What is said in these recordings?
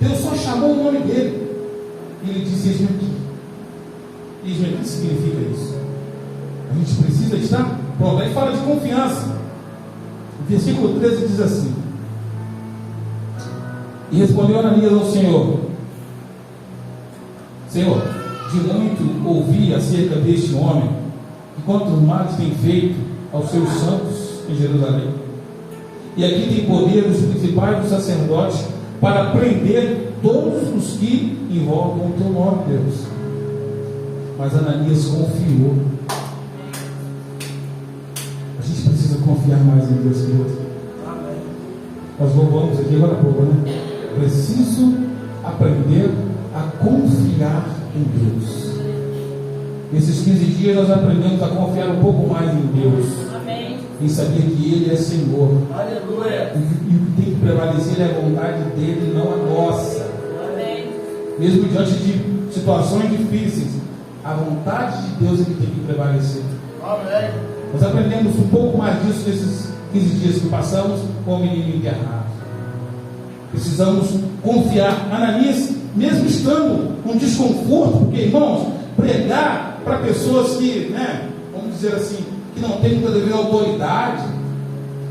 Deus só chamou o nome dele. E ele disse: eis-me aqui. Eis-me aqui significa isso. A gente precisa estar pronto. Aí fala de confiança. O versículo 13 diz assim: e respondeu Ananias ao Senhor: Senhor, de muito ouvi acerca deste homem, e quantos males tem feito aos seus santos em Jerusalém. E aqui tem poder dos principais dos sacerdotes para prender todos os que invocam o teu nome, Deus. Mas Ananias confiou. A gente precisa confiar mais em Deus, Deus. Nós louvamos aqui agora há pouco, né? Preciso aprender a confiar em Deus. Nesses 15 dias nós aprendemos a confiar um pouco mais em Deus. Amém. Em saber que Ele é Senhor. Aleluia. E o que tem que prevalecer é a vontade dEle, não a nossa. Amém. Mesmo diante de situações difíceis, a vontade de Deus é que tem que prevalecer. Amém. Nós aprendemos um pouco mais disso nesses 15 dias que passamos com o menino internado. Precisamos confiar. Ananias, mesmo estando com desconforto, porque, irmãos, pregar para pessoas que, vamos dizer assim, que não têm muita devida autoridade,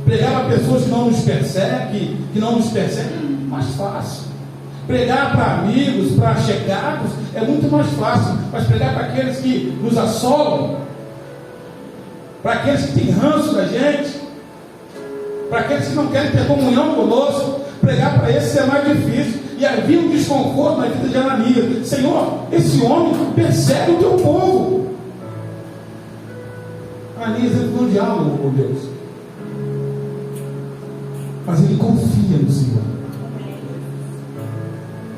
pregar para pessoas que não nos perseguem, mais fácil. Pregar para amigos, para chegados, é muito mais fácil. Mas pregar para aqueles que nos assolam, para aqueles que têm ranço da gente, para aqueles que não querem ter comunhão conosco, pregar para esses é mais difícil. E havia um desconforto na vida de Ananias. Senhor, esse homem persegue o teu povo. Ananias entra num diálogo com Deus, mas ele confia no Senhor.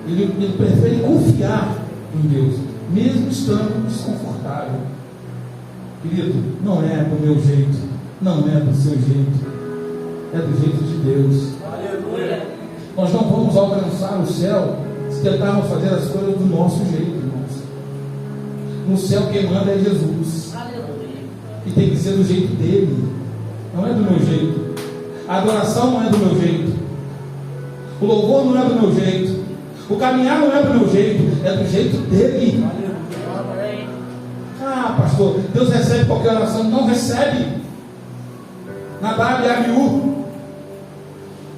Ele prefere confiar em Deus, mesmo estando desconfortável. Querido, não é do meu jeito, não é do seu jeito, é do jeito de Deus. Aleluia. Nós não vamos alcançar o céu se tentarmos fazer as coisas do nosso jeito, irmãos. No céu quem manda é Jesus. Aleluia. E tem que ser do jeito dele, não é do meu jeito. A adoração não é do meu jeito, o louvor não é do meu jeito, o caminhar não é do meu jeito, é do jeito dele. Ah, pastor, Deus recebe qualquer oração? Não recebe. Nadab e Abiú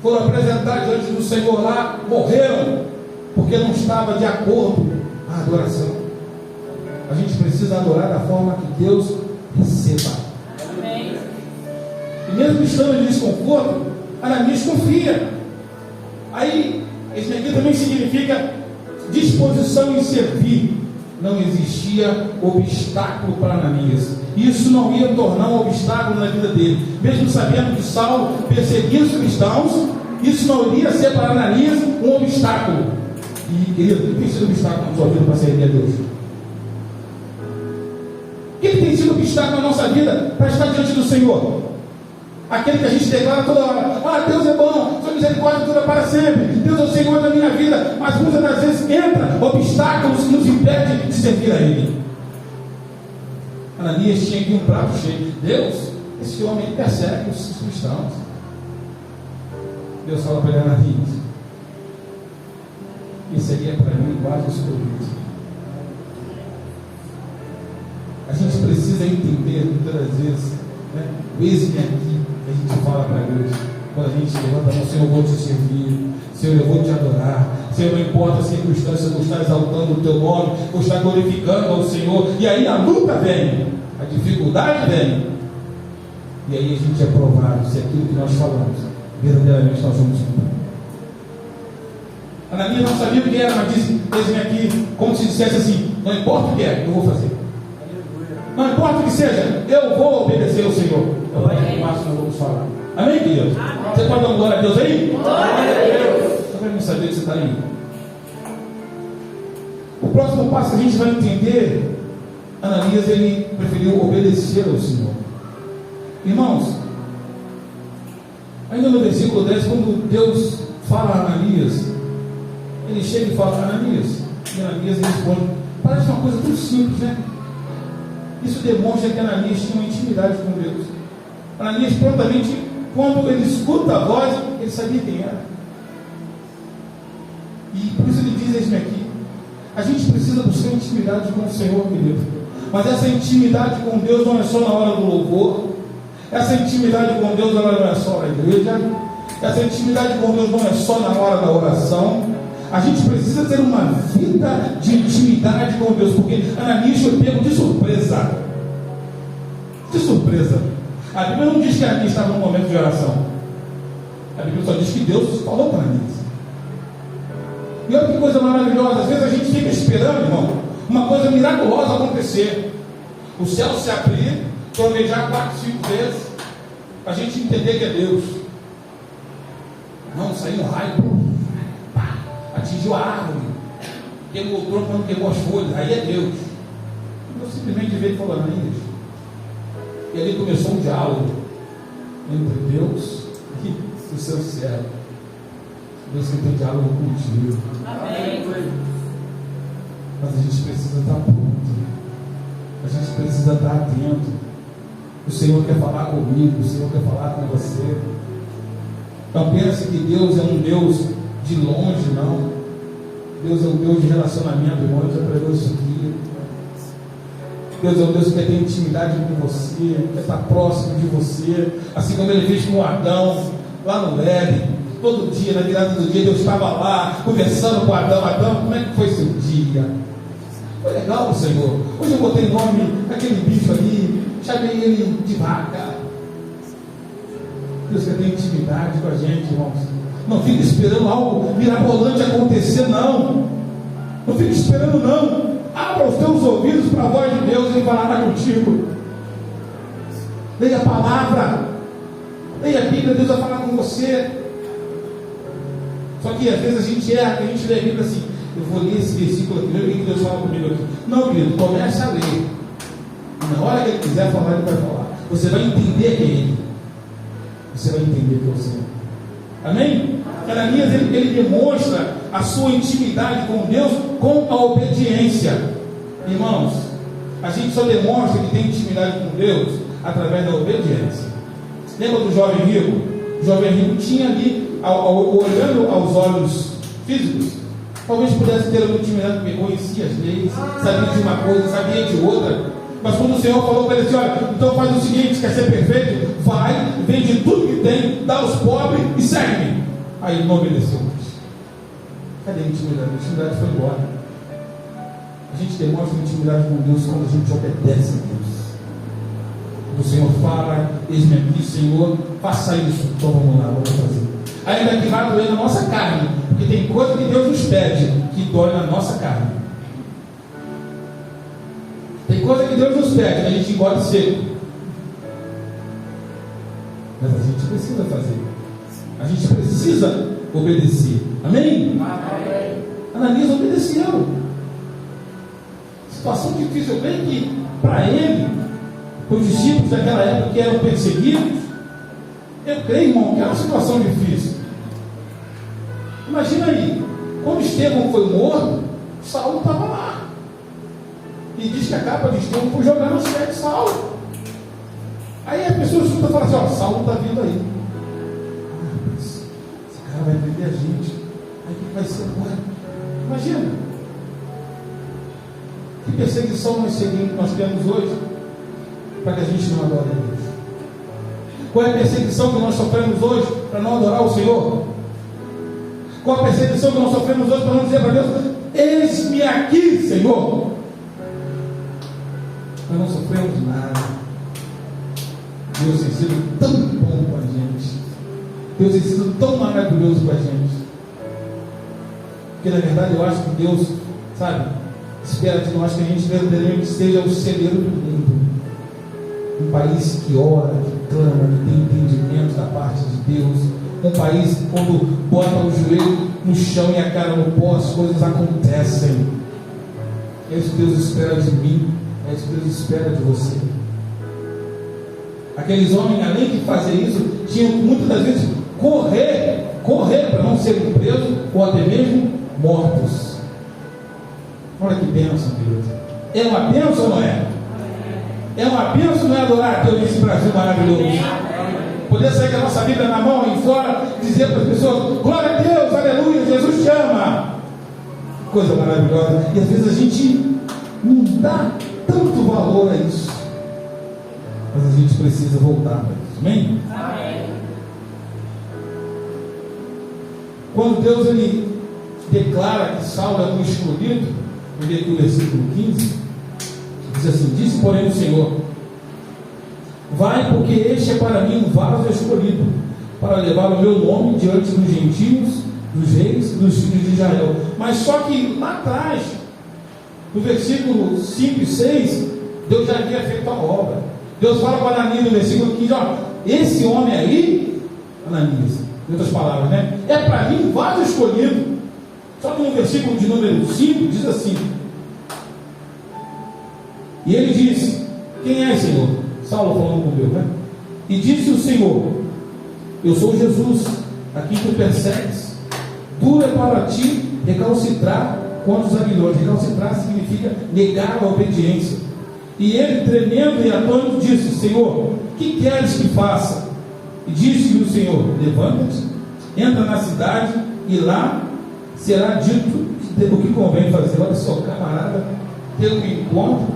foram apresentar diante do Senhor lá, morreram porque não estava de acordo a adoração. A gente precisa adorar da forma que Deus receba. Amém. E mesmo estando em desconforto, Ananias confia. Aí, esse aqui também significa disposição em servir. Não existia obstáculo para Ananias. Isso não ia tornar um obstáculo na vida dele. Mesmo sabendo que Saulo perseguia os cristãos, isso não iria ser para Ananias um obstáculo. E, querido, o que tem sido obstáculo na sua vida para servir a Deus? O que tem sido obstáculo na nossa vida para estar diante do Senhor? Aquele que a gente declara toda hora: ah, Deus é bom, sua misericórdia dura para sempre, Deus é o Senhor da minha vida. Mas muitas das vezes entra obstáculos que nos impedem de servir a Ele. Ananias tinha aqui um prato cheio. Deus, esse homem persegue os cristãos. Deus fala para ele: Ananias, esse aqui é para mim quase escolhido. A gente precisa entender muitas das vezes, o eis-me aqui, que a gente fala para Deus. Quando a gente levanta a mão: Senhor, eu vou te servir, Senhor, eu vou te adorar, Senhor, não importa a circunstância, vou estar exaltando o teu nome, vou estar glorificando ao Senhor. E aí a luta vem, a dificuldade vem, e aí a gente é provado se aquilo que nós falamos verdadeiramente nós vamos cumprir. Ananias não sabia o que era, mas disse: eis-me aqui, como se dissesse assim: não importa o que é, eu vou fazer. Não importa o que seja, eu vou obedecer ao Senhor. É o que nós vamos falar. Amém, querido? Você pode dar glória a Deus aí? Glória a Deus. Só para mim saber que você está aí. O próximo passo que a gente vai entender: Ananias, ele preferiu obedecer ao Senhor. Irmãos, ainda no versículo 10, quando Deus fala a Ananias, ele chega e fala: Ananias. E Ananias responde. Parece uma coisa tão simples, né? Isso demonstra que Ananias tinha uma intimidade com Deus. Ananias, prontamente, quando ele escuta a voz, ele sabia quem era. E por isso ele diz: eis-me aqui. A gente precisa buscar intimidade com o Senhor, querido. Mas essa intimidade com Deus não é só na hora do louvor. Essa intimidade com Deus ela não é só na igreja. Essa intimidade com Deus não é só na hora da oração. A gente precisa ter uma vida de intimidade com Deus, porque Ananias foi pego de surpresa. De surpresa. A Bíblia não diz que Ananias estava num momento de oração. A Bíblia só diz que Deus falou para Ananias. E olha que coisa maravilhosa. Às vezes a gente fica esperando, irmão, uma coisa miraculosa acontecer. O céu se abrir, trovejar 4, 5 vezes, para a gente entender que é Deus. Não, saiu um raio, pá, atingiu a árvore, queimou o tronco, mas não queimou as folhas. Aí é Deus. Deus simplesmente veio e falou: Ananias. E ali começou um diálogo entre Deus e o seu servo. Deus quer ter diálogo contigo. Amém. Mas a gente precisa estar pronto. A gente precisa estar atento. O Senhor quer falar comigo, o Senhor quer falar com você. Não pense que Deus é um Deus de longe, não. Deus é um Deus de relacionamento, irmão. Eu já pregou isso aqui. Deus é um Deus que quer ter intimidade com você, quer estar próximo de você, assim como ele fez com Adão, lá no Éden. Todo dia, na virada do dia, Deus estava lá, conversando com Adão. Adão, como é que foi seu dia? Foi legal, Senhor. Hoje eu botei nome naquele bicho ali, chamei ele de vaca. Deus quer ter intimidade com a gente, irmãos. Não fique esperando algo mirabolante acontecer, não. Não fique esperando, não. Abra os teus ouvidos para a voz de Deus e falar contigo. Leia a palavra. Leia a Bíblia, Deus vai falar com você. Só que às vezes a gente erra, a gente lê a Bíblia assim: eu vou ler esse versículo aqui, ver o que Deus fala comigo aqui. Não, querido, comece a ler. E na hora que ele quiser falar, ele vai falar. Você vai entender que é ele. Você vai entender que é o Senhor. Amém? Ananias, ele demonstra a sua intimidade com Deus com a obediência. Irmãos, a gente só demonstra que tem intimidade com Deus através da obediência. Lembra do jovem rico? O jovem rico tinha ali, olhando aos olhos físicos, talvez pudesse ter uma intimidade, porque conhecia as leis, sabia de uma coisa, sabia de outra. Mas quando o Senhor falou para ele assim: olha, então faz o seguinte, quer ser perfeito? Vai, vende tudo que tem, dá aos pobres e segue-me. Aí ele não obedeceu mais. Cadê a intimidade? A intimidade foi embora. A gente demonstra intimidade com Deus quando a gente obedece a Deus. O Senhor fala: eis-me aqui, Senhor, faça isso. Então vamos lá, vamos fazer. Ainda que vá doer na nossa carne, porque tem coisa que Deus nos pede que dói na nossa carne. Tem coisa que Deus nos pede, a gente engole seco. Mas a gente precisa fazer. A gente precisa obedecer. Amém? Amém. Ananias obedeceu. Situação difícil. Eu creio que para ele, os discípulos daquela época que eram perseguidos, eu creio, irmão, que era uma situação difícil. Imagina aí, quando Estevão foi morto, Saulo estava lá. E diz que a capa de Estevão foi jogar no pé de Saulo. Aí a pessoa escuta e fala assim: ó, Saulo está vindo aí. Esse cara vai prender a gente. Aí o que vai ser agora? Imagina. Que perseguição nós temos hoje para que a gente não adore a Deus? Qual é a perseguição que nós sofremos hoje para não adorar o Senhor? Qual a perseguição que nós sofremos hoje para não dizer para Deus: eis-me aqui, Senhor? Nós não sofremos nada. Deus tem sido tão bom com a gente. Deus tem sido tão maravilhoso com a gente. Porque na verdade eu acho que Deus, sabe, espera de nós que a gente verdadeiramente seja o celeiro do mundo. Um país que ora, que clama, que tem entendimento da parte de Deus. Um país que quando bota o joelho no chão e a cara no pó, as coisas acontecem. É isso que Deus espera de mim. É isso que Deus espera de você. Aqueles homens, além de fazer isso, tinham muitas das vezes correr para não serem presos ou até mesmo mortos. Olha que bênção, Deus. É uma bênção ou não é? É uma bênção, não é, adorar a Deus nesse Brasil maravilhoso? Poder sair com a nossa Bíblia na mão e fora, dizer para as pessoas: glória a Deus, aleluia, Jesus te ama. coisa maravilhosa. E às vezes a gente não dá tanto valor a isso. Mas a gente precisa voltar para isso. Amém? Amém. Quando Deus ele declara que Saulo é um escolhido, eu li aqui o versículo 15, diz assim: disse porém o Senhor: vai, porque este é para mim um vaso escolhido, para levar o meu nome diante dos gentios, dos reis e dos filhos de Israel. Mas só que lá atrás, no versículo 5 e 6, Deus já havia feito a obra. Deus fala para Ananias no versículo 15: ó, esse homem aí, Ananias, em outras palavras, né? É para mim um vaso escolhido. Só que no versículo de número 5 diz assim: e ele disse: quem é, Senhor? Saulo falando com Deus, né? E disse o Senhor: eu sou Jesus, a quem tu persegues. Duro é para ti recalcitrar contra os aguilhões. Recalcitrar significa negar a obediência. E ele, tremendo e atônito, disse: Senhor, que queres que faça? E disse-lhe o Senhor: levanta-te, entra na cidade, e lá será dito o que convém fazer. Olha só, camarada, tem um encontro,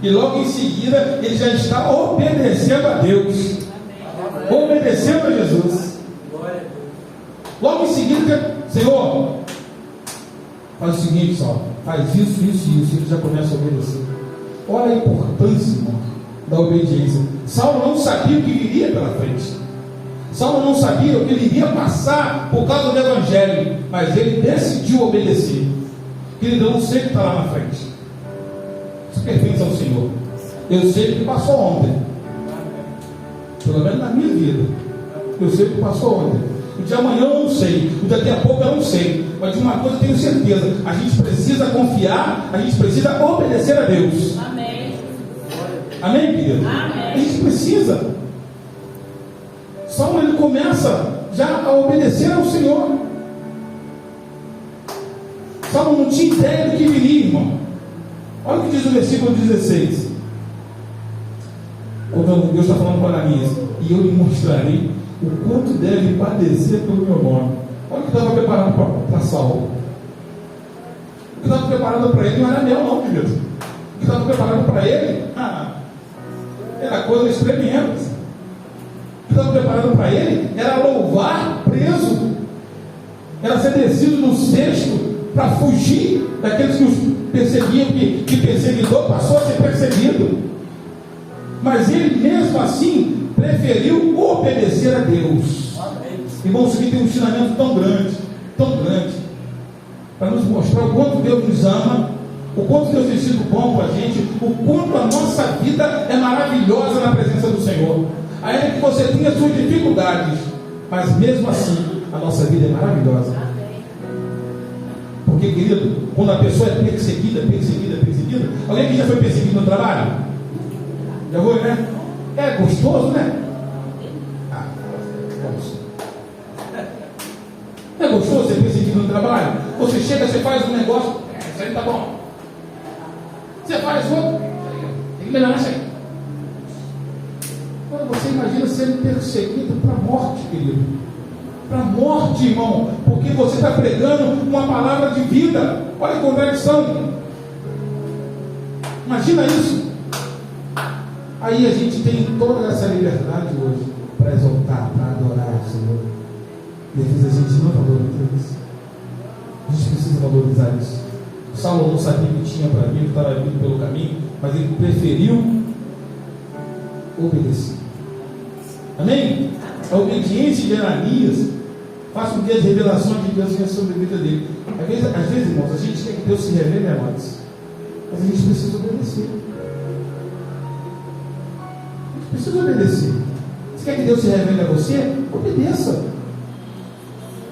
e logo em seguida ele já está obedecendo a Deus, obedecendo a Jesus. Logo em seguida, Senhor, faz o seguinte, só faz isso, isso e isso. Ele já começa a obedecer. Olha a importância, irmão, da obediência. Saulo não sabia o que viria pela frente. Saulo não sabia o que ele iria passar por causa do Evangelho, mas ele decidiu obedecer. Querido, eu não sei o que está lá na frente. Isso pertence ao Senhor. Eu sei o que passou ontem, pelo menos na minha vida. Eu sei o que passou ontem. O de amanhã eu não sei, o daqui a pouco eu não sei, mas de uma coisa eu tenho certeza: a gente precisa confiar, a gente precisa obedecer a Deus. Amém. Amém, querido? Amém. A gente precisa. Saulo ele começa já a obedecer ao Senhor. Saulo não tinha ideia do que viria, irmão. Olha o que diz o versículo 16. Quando Deus está falando para Ananias: e eu lhe mostrarei o quanto deve padecer pelo meu nome. Olha o que estava preparado para Saulo. O que estava preparado para ele não era mel, não, querido. O que estava preparado para ele era coisas tremendas. O que estava preparado para ele era louvar preso, era ser descido no cesto para fugir daqueles que os perseguiam, que perseguidor passou a ser perseguido. Mas ele mesmo assim preferiu obedecer a Deus. Irmãos, isso aqui tem um ensinamento tão grande, para nos mostrar o quanto Deus nos ama, o quanto Deus tem sido bom com a gente, o quanto a nossa vida é maravilhosa na presença do Senhor. Ainda que você tenha suas dificuldades, mas mesmo assim a nossa vida é maravilhosa. Porque, querido, quando a pessoa é perseguida, alguém que já foi perseguido no trabalho? Já foi, né? É gostoso, né? É gostoso ser perseguido no trabalho? Você chega, você faz um negócio, isso aí tá bom. Você faz outro, tem que melhorar isso aí. Agora você imagina sendo perseguido para a morte, querido. Para a morte, irmão, porque você está pregando uma palavra de vida. Olha a contradição. Imagina isso. Aí a gente tem toda essa liberdade hoje para exaltar, para adorar o Senhor. E às vezes a gente não valoriza isso. A gente precisa valorizar isso. Saulo não sabia que tinha para vir, que estava vindo pelo caminho, mas ele preferiu obedecer. Amém? A obediência de Ananias faz com que as revelações de Deus venham sobre a vida dele. Às vezes, irmãos, a gente quer que Deus se revele a nós, mas a gente precisa obedecer. Precisa obedecer. Você quer que Deus se revele a você? Obedeça.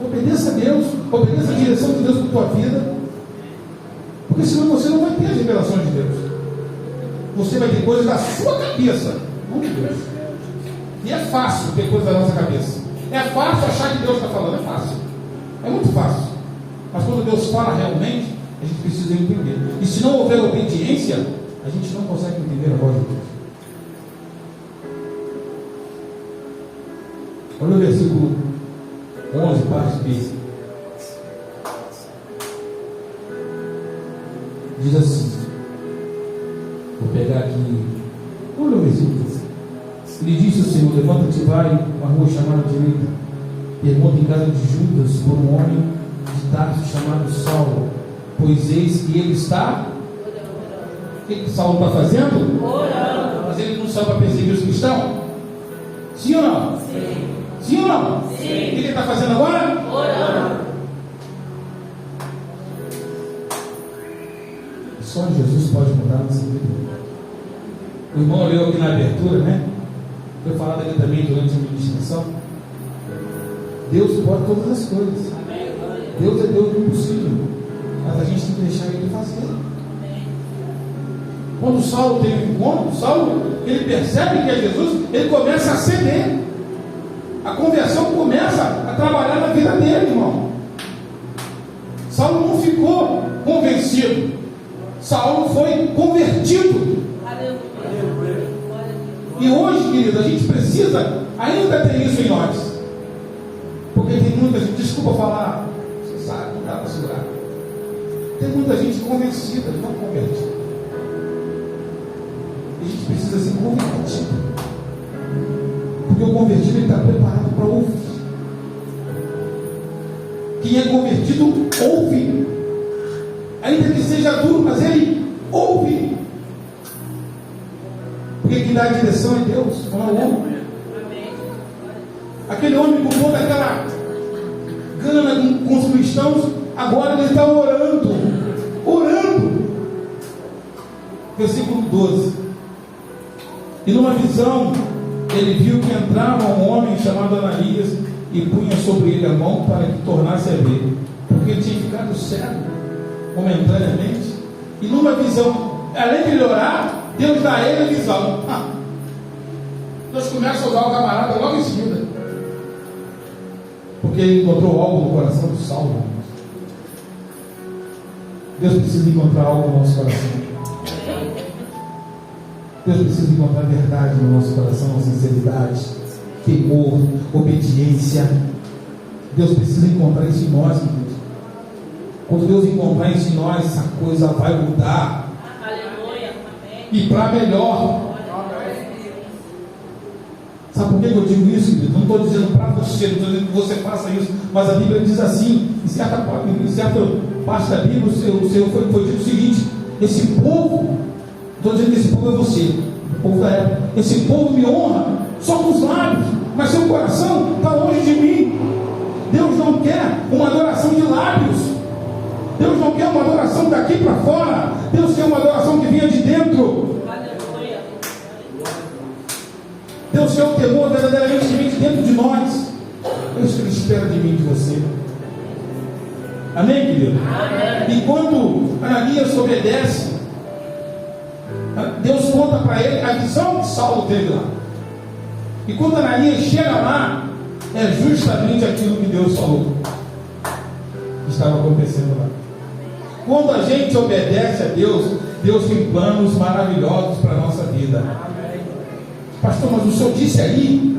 Obedeça a Deus. Obedeça a direção de Deus para a tua vida. Porque senão você não vai ter as revelações de Deus. Você vai ter coisas da sua cabeça, não de Deus. E é fácil ter coisas da nossa cabeça. É fácil achar que Deus está falando. É fácil. É muito fácil. Mas quando Deus fala realmente, a gente precisa entender. E se não houver obediência, a gente não consegue entender a voz de Deus. Olha o versículo 11, parte B. Diz assim, vou pegar aqui, olha o versículo. Lhe disse o Senhor: levanta-te e vai a uma rua chamada direita, pergunta em casa de Judas por um homem de Tarso chamado Saulo, pois eis que ele está. O que Saulo está fazendo? Orando. Mas ele não saiu para perseguir os cristãos? Sim ou não? Sim. Sim ou não? Sim. O que ele está fazendo agora? Orando. Só Jesus pode mudar a nossa vida. O irmão leu aqui na abertura, né? Foi falado aqui também durante a ministração. Deus pode todas as coisas. Deus é Deus do impossível. Mas a gente tem que deixar Ele fazer. Quando Saulo tem um encontro, Saulo, ele percebe que é Jesus, ele começa a ceder. A conversão começa a trabalhar na vida dele, irmão. Saulo não ficou convencido. Saulo foi convertido. E hoje, querido, a gente precisa ainda ter isso em nós. Porque tem muita gente, desculpa falar, você sabe, não dá para segurar. Tem muita gente convencida, não convertida. A gente precisa ser convertido. Porque o convertido ele está preparado para ouvir. Quem é convertido, ouve. Ainda que seja duro, mas ele ouve. Porque quem dá a direção é Deus, não é o homem. Aquele homem com toda aquela gana com os cristãos, agora ele está orando. Orando. Versículo 12. E numa visão, ele viu que entrava um homem chamado Ananias e punha sobre ele a mão para que tornasse a ver, porque ele tinha ficado cego momentaneamente. E numa visão, além de ele orar, Deus dá a ele a visão. Deus começa a usar o camarada logo em seguida, porque ele encontrou algo no coração de Saulo. Deus precisa encontrar algo no nosso coração. Deus precisa encontrar verdade no nosso coração, sinceridade, temor, obediência. Deus precisa encontrar isso em nós, querido. Quando Deus encontrar isso em nós, essa coisa vai mudar. Aleluia. E para melhor. Sabe por que eu digo isso, querido? Não estou dizendo para você, não estou dizendo que você faça isso, mas a Bíblia diz assim, em certa parte da Bíblia, o Senhor foi dito o seguinte: esse povo, estou dizendo que esse povo é você, o povo da época, esse povo me honra só com os lábios, mas seu coração está longe de mim. Deus não quer uma adoração de lábios. Deus não quer uma adoração daqui para fora. Deus quer uma adoração que vinha de dentro. Aleluia. Deus quer o temor verdadeiramente que vem de dentro de nós. É isso que Ele espera de mim e de você. Amém, querido? Amém. E quando Ananias obedece, Deus conta para ele a visão que Saulo teve lá. E quando Ananias chega lá, é justamente aquilo que Deus falou que estava acontecendo lá. Quando a gente obedece a Deus, Deus tem planos maravilhosos para a nossa vida. Pastor, mas o senhor disse aí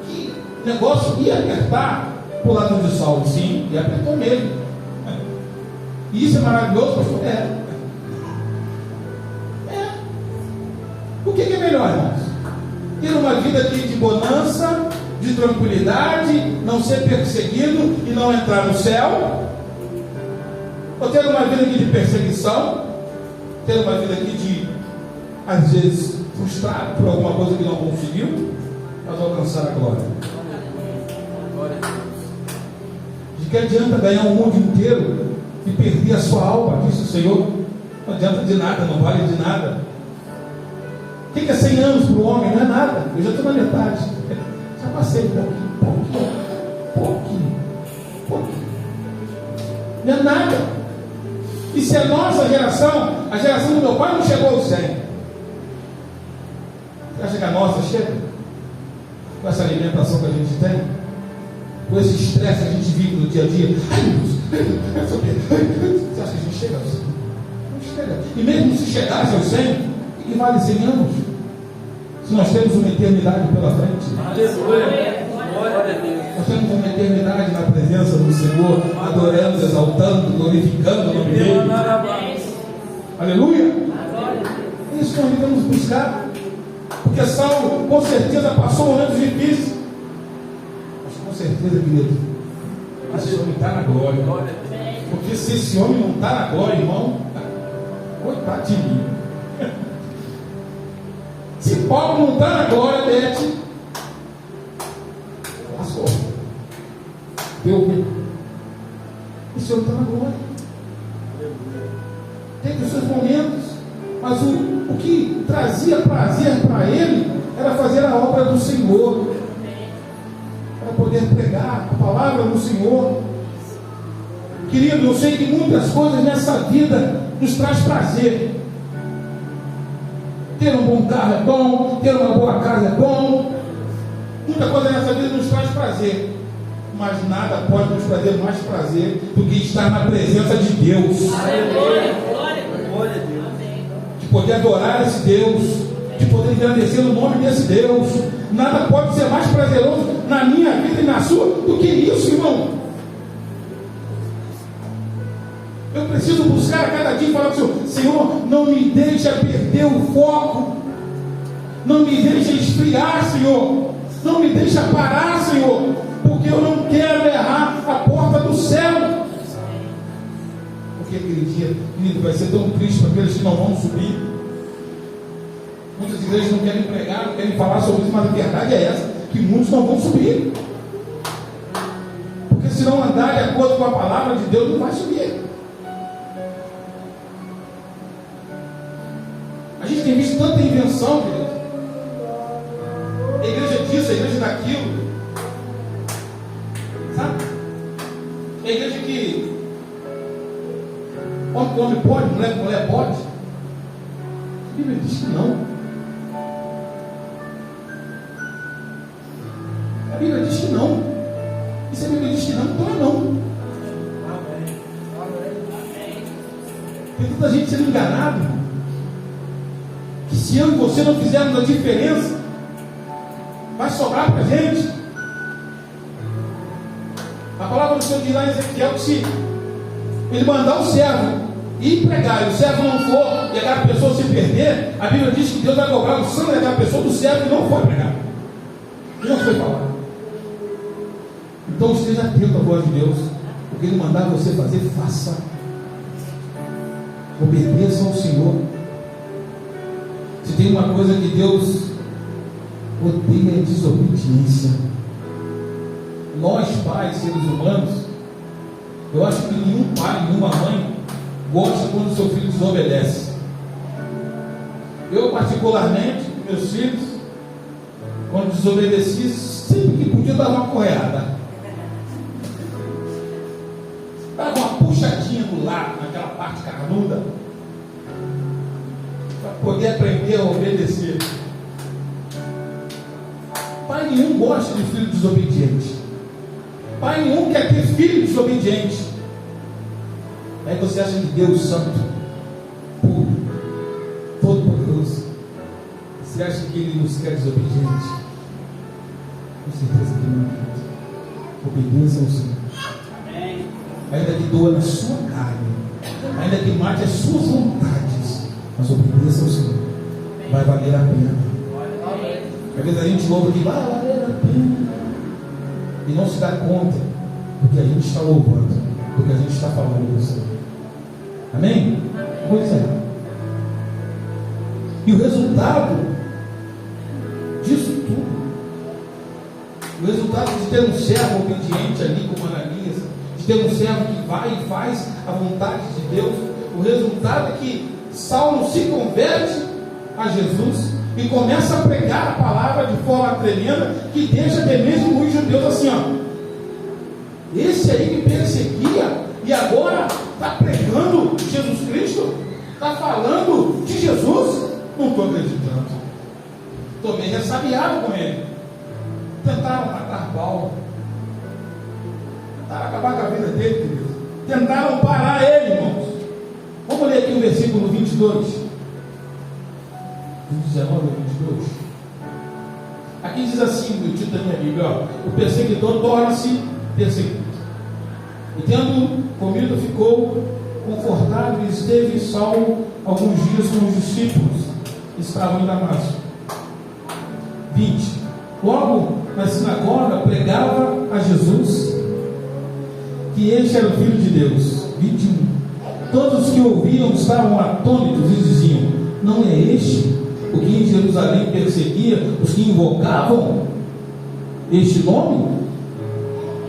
que o negócio ia apertar para o lado de Saulo. Sim, e apertou mesmo. E isso é maravilhoso, pastor? É. O que é melhor, irmãos? Ter uma vida de bonança, de tranquilidade, não ser perseguido e não entrar no céu? Ou ter uma vida aqui de perseguição, ter uma vida aqui de, às vezes, frustrado por alguma coisa que não conseguiu, mas alcançar a glória? De que adianta ganhar o mundo inteiro e perder a sua alma? Disse o Senhor. Não adianta de nada, não vale de nada. O que é 100 anos para o homem? Não é nada. Eu já estou na metade. Já passei pouquinho. Não é nada. E se a nossa geração, a geração do meu pai, não chegou aos 100, você acha que a nossa chega? Com essa alimentação que a gente tem? Com esse estresse que a gente vive no dia a dia? Ai, meu Deus, você acha que a gente chega? Não chega. E mesmo se chegasse aos 100, o que vale 100 anos? Se nós temos uma eternidade pela frente. Aleluia. Glória a Deus. Nós temos uma eternidade na presença do Senhor, adorando, exaltando, glorificando o nome dele. Aleluia. Glória a Deus. É isso que nós devemos buscar. Porque Saulo, com certeza, passou momentos difíceis. Mas com certeza, querido, esse homem está na glória. Porque se esse homem não está na glória, irmão, coitado de mim. Se Paulo não está na glória, Bete, lascou. Deu. Esse homem está na glória. Teve os seus momentos. Mas o que trazia prazer para ele era fazer a obra do Senhor. Era poder pregar a palavra do Senhor. Querido, eu sei que muitas coisas nessa vida nos traz prazer. Ter um bom carro é bom, ter uma boa casa é bom. Muita coisa nessa vida nos traz prazer. Mas nada pode nos trazer mais prazer do que estar na presença de Deus. Aleluia. Glória a Deus. De poder adorar esse Deus, de poder engrandecer o nome desse Deus. Nada pode ser mais prazeroso na minha vida e na sua do que isso, irmão. Eu preciso buscar a cada dia e falar para o Senhor: Senhor, não me deixa perder o foco, não me deixa esfriar, Senhor, não me deixa parar, Senhor, porque eu não quero errar a porta do céu. Porque aquele dia, querido, vai ser tão triste para aqueles que não vão subir. Muitas igrejas não querem pregar, não querem falar sobre isso, mas a verdade é essa, que muitos não vão subir. Porque se não andar de acordo com a palavra de Deus, não vai subir. A gente tem visto tanta invenção, querido. A igreja disso, a igreja daquilo. Sabe? A igreja que homem pode, mulher pode. A Bíblia diz que não. A Bíblia diz que não. E se a Bíblia diz que não, então é não. Amém. Tem tanta gente sendo enganado, que se eu e você não fizermos a diferença, vai sobrar para a gente. A palavra do Senhor diz lá em Ezequiel que se ele mandar o servo ir pregar e o servo não for e aquela pessoa se perder, a Bíblia diz que Deus vai cobrar o sangue daquela pessoa do servo que não foi pregar, que não foi falar. Então esteja atento à voz de Deus. O que Ele mandar você fazer, faça. Obedeça ao Senhor. Se tem uma coisa que Deus odeia, é desobediência. Nós pais, seres humanos, eu acho que nenhum pai, nenhuma mãe gosta quando o seu filho desobedece. Eu particularmente, meus filhos, quando desobedeci, sempre que podia dar uma correada, dava uma puxadinha do lado, naquela parte carnuda, para poder aprender a obedecer. Pai nenhum gosta de filho desobediente. Pai nenhum quer ter filho desobediente. Aí você acha que Deus Santo, puro, todo-poderoso, você acha que Ele nos quer desobediente? Com certeza que não. Obedeça ao Senhor. Ainda que doa na sua carne, ainda que mate as suas vontades, mas obedeça ao Senhor. Vai valer a pena. Às vezes a gente louva que vai valer a pena e não se dá conta do que a gente está louvando, do que a gente está falando do Senhor. Amém? Pois é. E o resultado disso tudo, o resultado de ter um servo obediente ali como Ananias, de ter um servo que vai e faz a vontade de Deus, o resultado é que Saulo se converte a Jesus e começa a pregar a palavra de forma tremenda, que deixa até mesmo os judeus assim, ó, esse aí que perseguia e agora está pregando Jesus Cristo, está falando de Jesus. Não estou acreditando. Estou meio ressabiado com ele. Tentaram matar Paulo, tentaram acabar com a vida dele, querido. Tentaram parar ele, irmãos. Vamos ler aqui o versículo 22, 19 ou 22. Aqui diz assim, no título da minha Bíblia, ó, o perseguidor torna-se perseguido. E tendo comido, ficou confortável, esteve Saulo alguns dias com os discípulos que estavam em Damasco. 20. Logo na sinagoga pregava a Jesus que este era o Filho de Deus. 21. Todos os que ouviam estavam atônitos e diziam: não é este o que em Jerusalém perseguia os que invocavam este nome?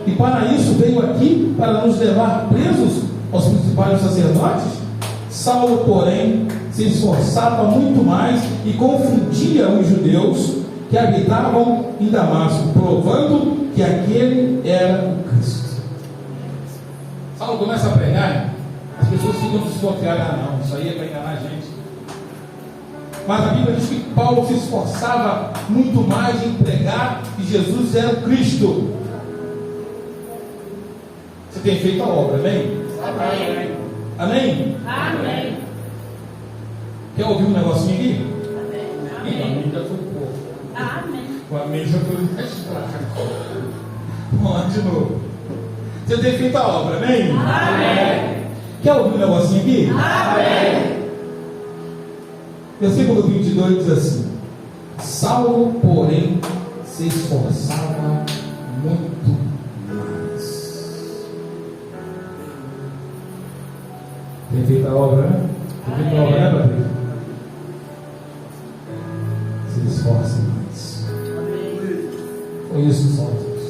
E para isso veio aqui para nos levar presos aos principais sacerdotes? Saulo, porém, se esforçava muito mais e confundia os judeus que habitavam em Damasco, provando que aquele era o Cristo. Saulo começa a pregar, as pessoas ficam desconfiadas: não, isso aí é para enganar a gente. Mas a Bíblia diz que Paulo se esforçava muito mais em pregar que Jesus era o Cristo. Você tem feito a obra, amém? Amém. Amém? Amém. Quer ouvir um negocinho aqui? Amém. Amém já foi pouco. Amém. O amém já foi mais fraco. Vamos lá de novo. Você tem feito a obra, amém? Amém. Quer ouvir um negocinho aqui? Amém. Versículo 22 diz assim: Saulo, porém, se esforçava muito mais. Tem feito a obra, né? Tem feito a obra, né, Patrícia? Se esforça mais. Foi isso que Saulo fez.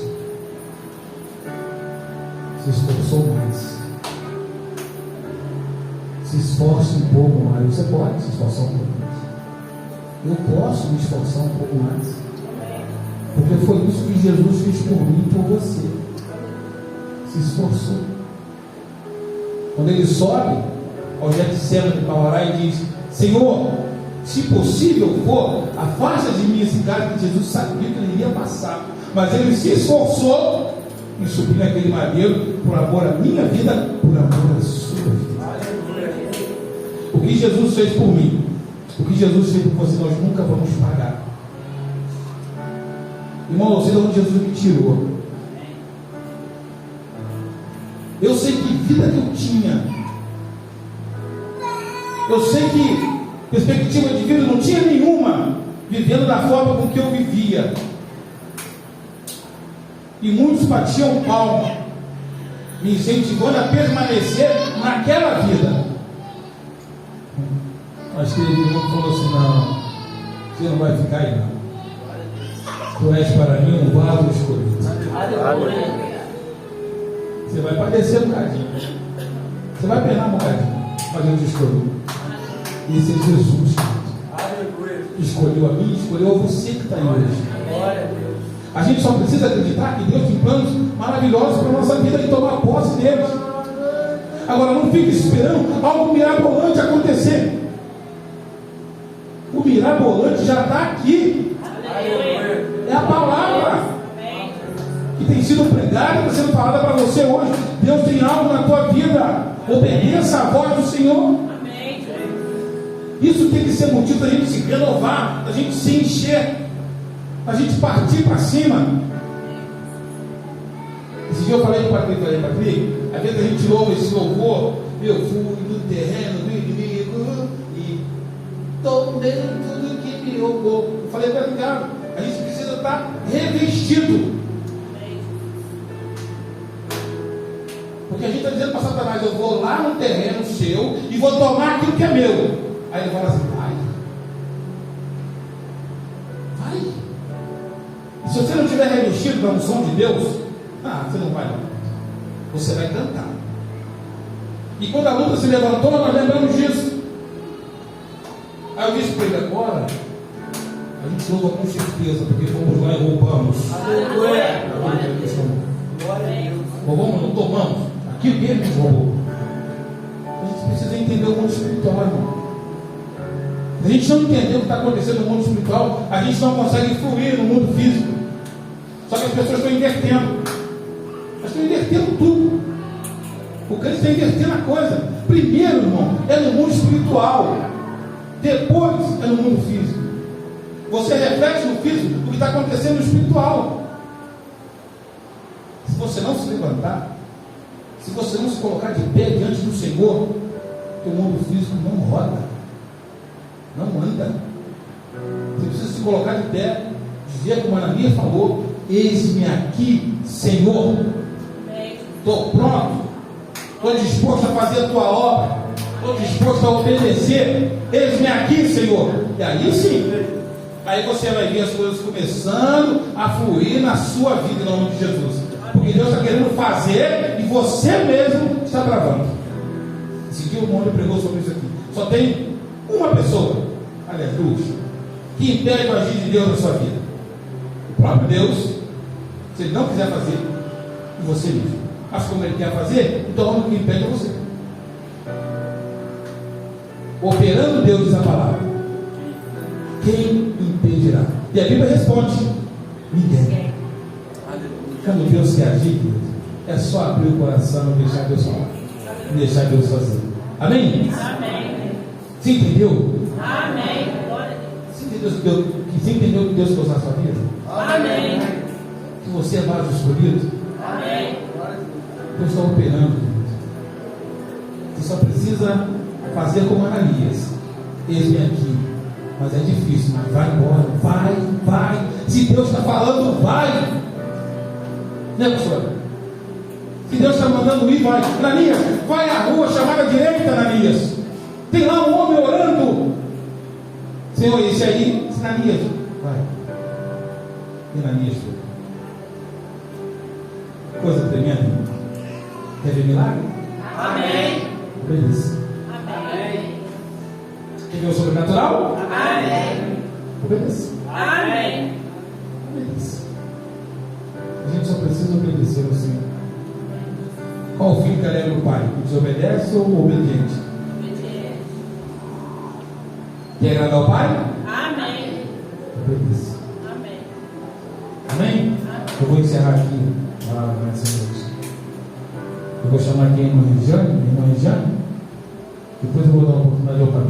Se esforçou mais. Se esforce um pouco mais. Você pode se esforçar um pouco mais. Eu posso me esforçar um pouco mais. Porque foi isso que Jesus fez por mim e por você. Se esforçou. Quando ele sobe ao Getsemane para orar e diz: Senhor, se possível for, afasta de mim esse cara, que Jesus sabia que ele iria passar. Mas ele se esforçou em subir naquele madeiro por amor à minha vida, por amor à sua vida. O que Jesus fez por mim, o que Jesus fez por você, nós nunca vamos pagar. Irmão, eu sei de onde Jesus me tirou. Eu sei que vida que eu tinha. Eu sei que perspectiva de vida não tinha nenhuma, vivendo da forma com que eu vivia. E muitos batiam palma, me incentivando a permanecer naquela vida. Mas teve um que falou assim: não, você não vai ficar aí não. Tu és para mim um vaso escolhido. Você vai padecer um bocadinho, você vai penar um bocadinho, mas eu te escolhi. Esse é Jesus, escolheu a mim, escolheu a você que está aí hoje. A gente só precisa acreditar que Deus tem planos maravilhosos para a nossa vida e tomar posse deles. Agora, não fique esperando algo mirabolante acontecer. O mirabolante já está aqui. É a palavra que tem sido pregada e está sendo falada para você hoje. Deus tem algo na tua vida. Obedeça a voz do Senhor. Isso tem que ser motivo da gente se renovar, da gente se encher, da gente partir para cima. Esse dia eu falei para o Patrick, às vezes a gente louva esse louvor: eu fui no terreno do inimigo e tomei tudo que me roubou. Eu falei para ele: cara, a gente precisa estar revestido. Porque a gente está dizendo para Satanás: eu vou lá no terreno seu e vou tomar aquilo que é meu. Aí ele fala assim: vai. E se você não estiver revestido da unção de Deus, você não vai não. Você vai cantar. E quando a luta se levantou, nós lembramos disso. Aí eu disse para ele: agora a gente louva com certeza, porque fomos lá e roubamos. Aleluia. Roubamos, não tomamos. Aquilo que ele nos roubou. A gente precisa entender o mundo espiritual, irmão. Se a gente não entender o que está acontecendo no mundo espiritual, a gente não consegue fluir no mundo físico. Só que as pessoas estão invertendo. Elas estão invertendo tudo. O crente está invertendo a coisa. Primeiro, irmão, é no mundo espiritual. Depois é no mundo físico. Você reflete no físico o que está acontecendo no espiritual. Se você não se levantar, Se você não se colocar de pé diante do Senhor, teu mundo físico não roda, não anda. Você precisa se colocar de pé, dizer como a Ananias falou: eis-me aqui, Senhor, estou pronto, estou disposto a fazer a tua obra, estou disposto a obedecer, eis-me aqui, Senhor. E aí sim, aí você vai ver as coisas começando a fluir na sua vida, em nome de Jesus, porque Deus está querendo fazer e você mesmo está travando. Esse dia o Mônio pregou sobre isso aqui. Só tem uma pessoa, aliás, duas, que impede o agir de Deus na sua vida: o próprio Deus, se Ele não quiser fazer, e você mesmo. Mas como Ele quer fazer, então o que impede é você. Operando Deus, diz a palavra: quem impedirá? E a Bíblia responde: ninguém. Quando Deus quer agir, é só abrir o coração e deixar Deus falar, e deixar Deus fazer. Amém? Amém. Você entendeu? Amém. Você entendeu que Deus fez na sua vida? Amém. Que você é vaso escolhido? Amém. Deus está operando. Você só precisa fazer como Ananias: eis-me aqui. Mas é difícil, mas vai embora, vai. Se Deus está falando, vai. Né, pastor? Se Deus está mandando ir, vai. Ananias, vai à rua chamada direita, Ananias. Tem lá um homem orando. Senhor, esse aí, Ananias, vai. E Ananias foi. Coisa tremenda. Quer ver milagre? Amém. Obedeça. Amém. Quer ver o sobrenatural? Amém. Obedeça. Amém. Obedeça. A gente só precisa obedecer ao Senhor. Qual o filho que alegra o pai? Desobedece ou obediente? Quer agradar o pai? Amém. Obedeça. Amém. Amém? Eu vou encerrar aqui nessa noite. Eu vou chamar aqui a irmã Regiane. Depois eu vou dar uma oportunidade ao pai.